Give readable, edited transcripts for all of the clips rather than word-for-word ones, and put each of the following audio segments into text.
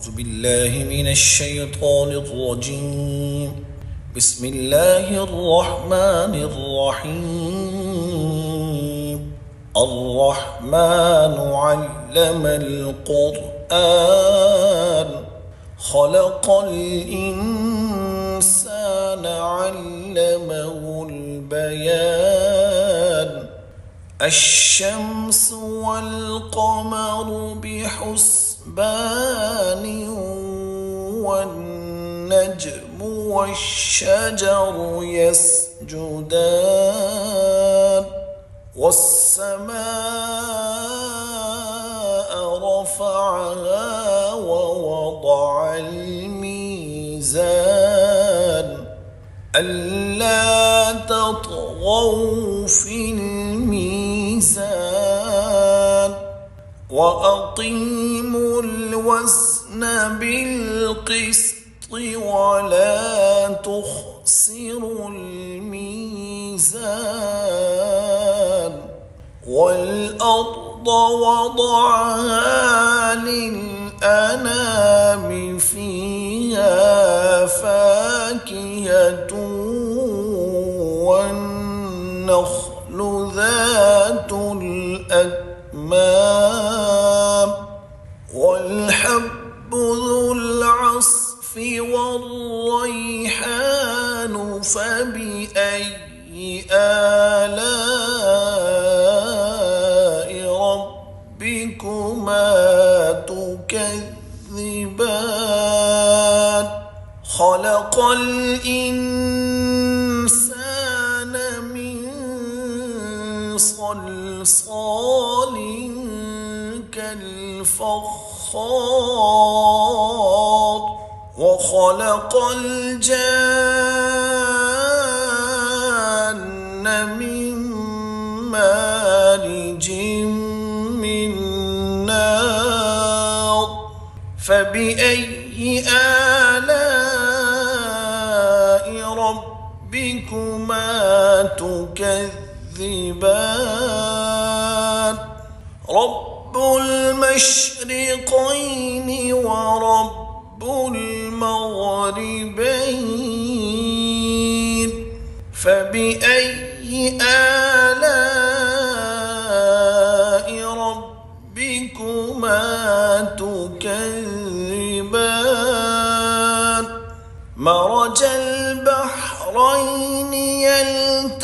أعوذ بالله من الشيطان الرجيم. بسم الله الرحمن الرحيم. الرحمن علم القرآن خلق الإنسان علمه البيان. الشمس والقمر بحسبان والنجم والشجر يسجدان والسماء رفعها ووضع الميزان ألا تطغوا في الميزان وأقيموا الوزن بالقسط ولا تخسروا الميزان والأرض وضعها للأنام فيها فاكهة والنخل ذات الأكمام والحب ذو العصف والريحان فبأي آلاء ربكما تكذبان خلق الإنسان من صلصال كالفخار وخلق الجان من مارج من نار فبأي آلاء ربكما تكذبان رب المشرقين ورب المغربين فبأي آلاء ربكما تكذبان مرج البحرين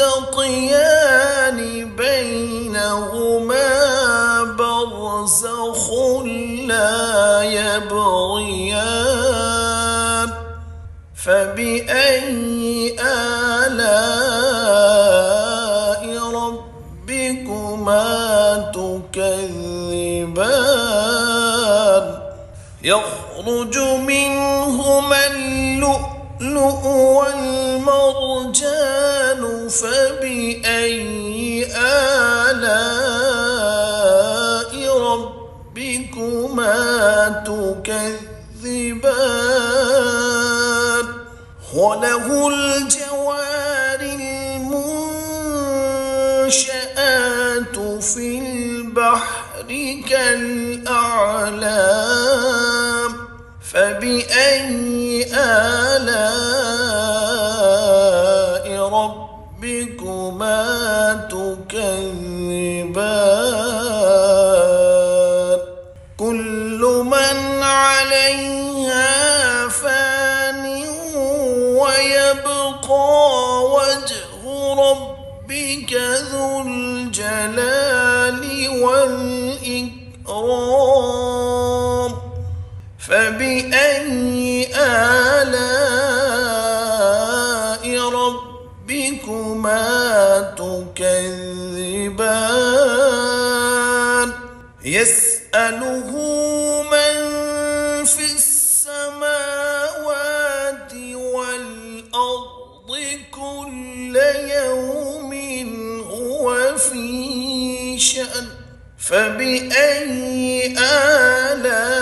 يلتقيان بينهما برزخ لا يبغيان فبأي آلاء ربكما تكذبان يخرج منهما اللؤلؤ والمرجان فبأي آلاء ربكما تكذبان وله الجوار المنشآت في البحر كالأعلام فبأي آلاء ربكما تكذبان كل من عليها فان ويبقى وجه ربك ذو الجلال والإكرام فبأي آلاء ربكما تكذبان يسأله من في السماوات والأرض كل يوم هو في شأن فبأي آلاء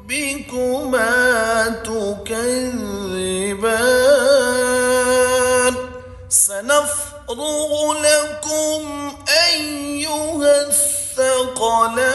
ربكما تكذبان سنفرغ لكم أيها الثقلان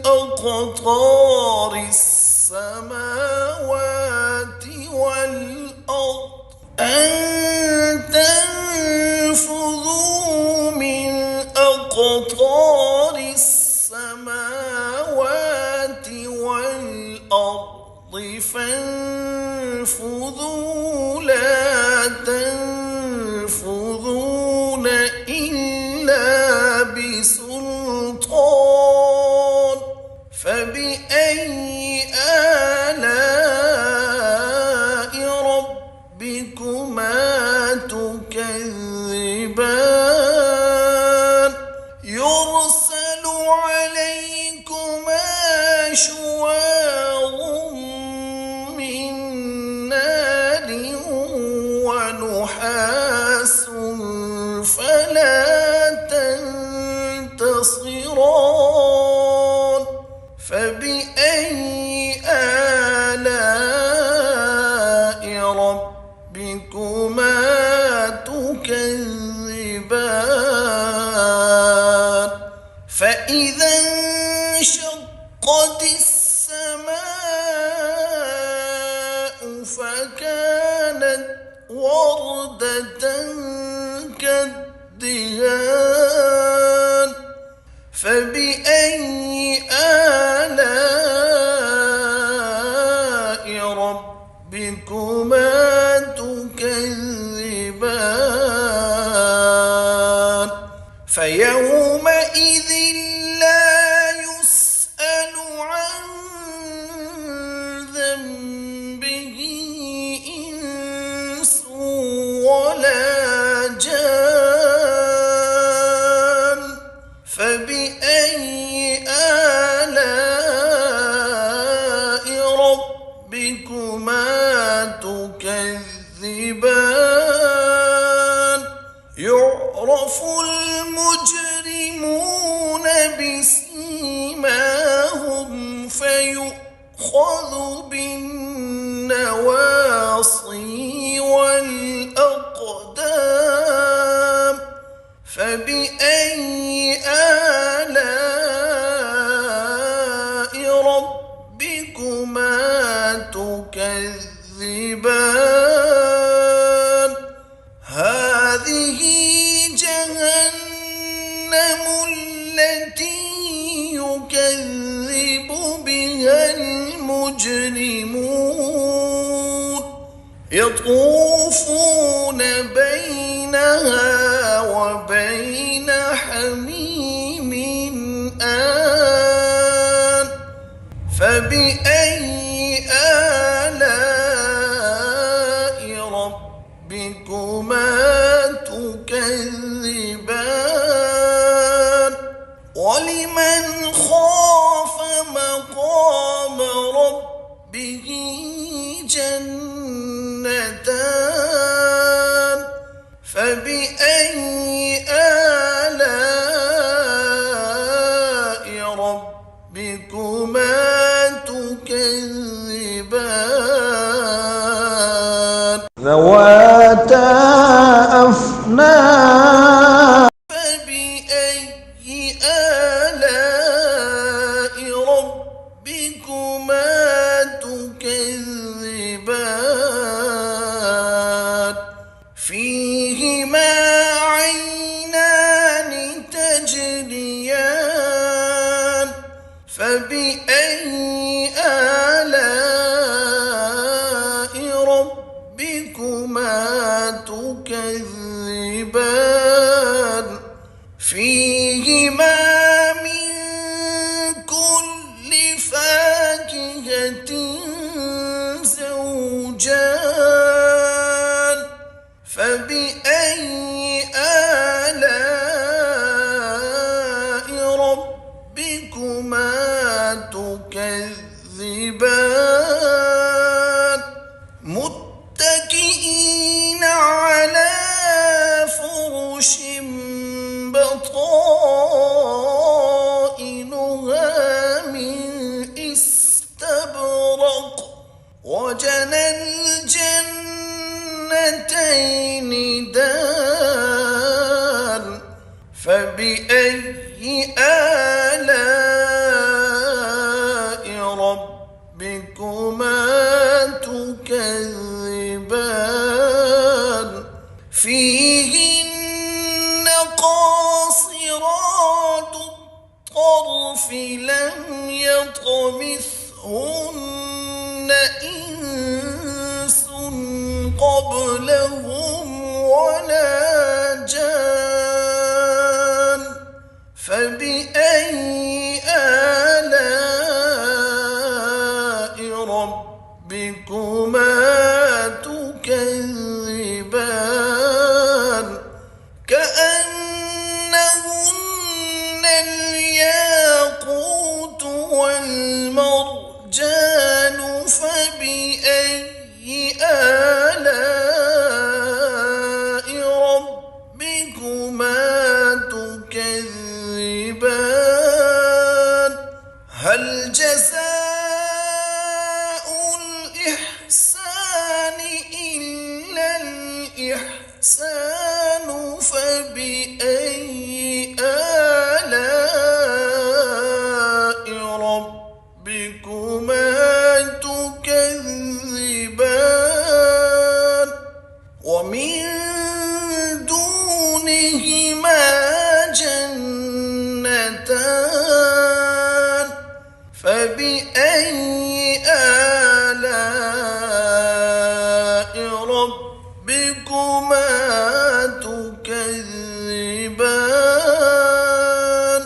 أقطار السماوات والأرض أن تنفذوا من أقطار السماوات والأرض فانفذوا لا تنفذون إلا بسلطان فبأي آلاء ربكما تكذبان يرسل عليكما شواظ من نار ونحاس فلا تنتصران فبأي آلاء ربكما تكذبان فإذا انشقت السماء فكانت وردة كالدهان فبأي آلاء ربكما تكذبان فيومئذ لا يسأل عن ذنبه إنس ولا جان فبأي آلاء ربكما تكذبان يعرف المجرمون بسيماهم فيؤخذ بالنواصي والأقدام فبأي آلاء ربكما تكذبان هذه جهنم التي يكذب بها المجرمون يطوفون بينها وبين حميم آن فبأي آلاء ربكما تكذبان ولمن خاف مقام ربه جنتان فبأي آلاء ربكما تكذبان ذواتا أفنان فبأي آلاء ربكما تكذبان فيهما عينان تجريان فبأي آلاء ربكما تكذبان فيهما من كل فاكهة زوجان فبأي آلاء ربكما تكذبان متكئين على فرش بطائنها من استبرق وجنى الجنتين دان فبأي آلاء لم يطمثهن إنس قبلهم ولا جان فبأي آلاء ربكما تكذبان كأنهن الياقوت والمرجان فبأي آلاء ربكما تكذبان هل جزاء الإحسان إلا الإحسان فبأي آلاء ربكما تكذبان ومن دونهما جنتان فبأي آلاء ربكما تكذبان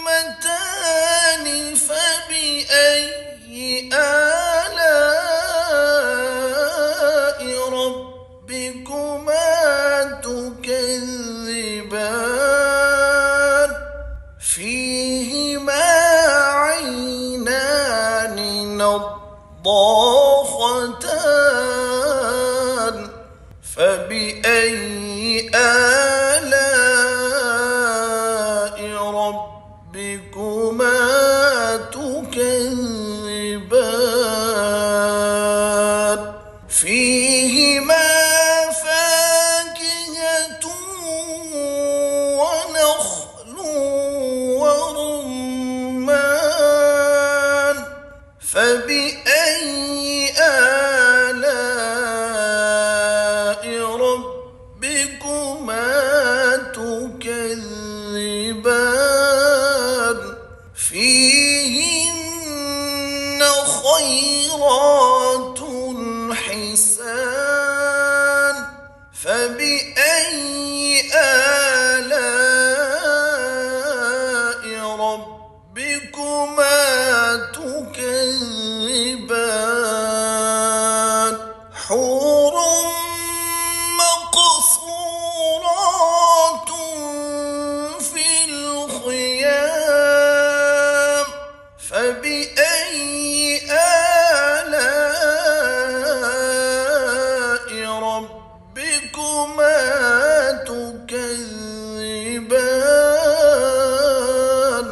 مدهامتان فبأي آلاء ربكما تكذبان فيهما عينان نضاختان فبأي آلاء ربكما تكذبان فيهما فاكهة ونخل ورمان فبأي آلاء ربكما تكذبان فيهن خيرات حسان فبأي آلاء ربكما تكذبان حور مقصورات في الخيام فبأي آلاء ربكما تكذبان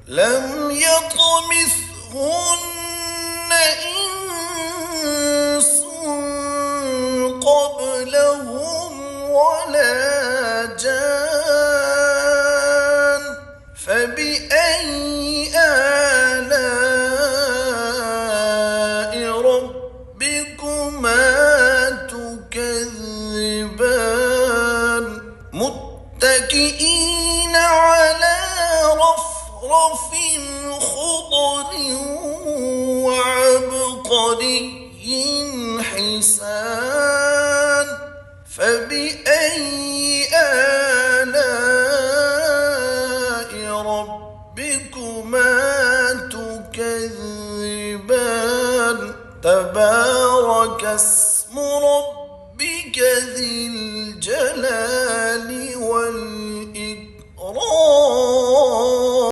لم يطمثهن إنس قبلهم ولا جان فبأي آلاء ربكما تكذبان متكئين على رفرف خضر وعبقري حسان فبأي آلاء ربكما